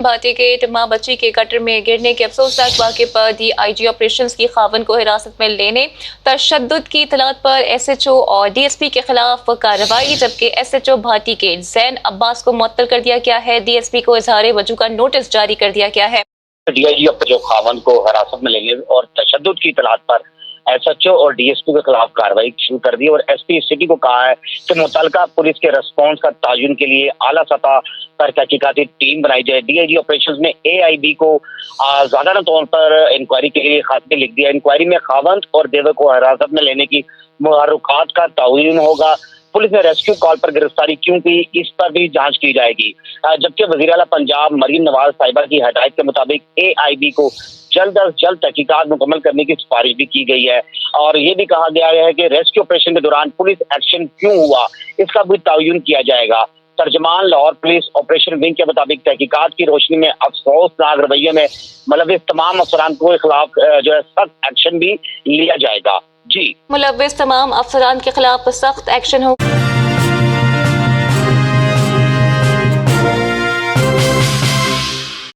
Baati get ماں بچی کے گٹر میں گرنے کے افسوسناک واقعے پر ڈی آئی جی آپریشنز کی خاوند کو حراست میں لینے، تشدد کی اطلاعات پر ایس ایچ او اور ڈی ایس پی کے خلاف کارروائی، جبکہ S H O Bhati gate Zain Abbas کو معطل کر دیا گیا ہے۔ ڈی ایس پی کو اظہار وجوہ کا نوٹس جاری کر دیا گیا ہے۔ ڈی آئی جی جو خاوند کو حراست میں لینے اور تشدد کی اطلاعات پر ایس ایچ او اور ڈی ایس پی کے خلاف کارروائی شروع کر دی، اور ایس پی سٹی کو کہا ہے کہ متعلقہ پولیس کے ریسپانس کا تعین کے لیے اعلیٰ سطح پر تحقیقاتی ٹیم بنائی جائے۔ ڈی آئی جی آپریشنز نے اے آئی بی کو زیادہ طور پر انکوائری کے لیے خاص لکھ دیا۔ انکوائری میں خاوند اور دیور کو حراست میں لینے کی محرکات کا تعین ہوگا۔ پولیس نے ریسکیو کال پر گرفتاری کیوں کی، اس پر بھی جانچ کی جائے گی، جبکہ وزیر اعلیٰ پنجاب مریم نواز صاحبہ کی ہدایت کے مطابق اے آئی بی کو جلد از جلد تحقیقات مکمل کرنے کی سفارش بھی کی گئی ہے، اور یہ بھی کہا گیا ہے کہ ریسکیو آپریشن کے دوران پولیس ایکشن کیوں ہوا، اس کا بھی تعین کیا جائے گا۔ ترجمان لاہور پولیس آپریشن ونگ کے مطابق تحقیقات کی روشنی میں افسوسناک رویے میں ملوث تمام افسران کے خلاف سخت ایکشن بھی لیا جائے گا۔ جی، ملوث تمام افسران کے خلاف سخت ایکشن ہوگا۔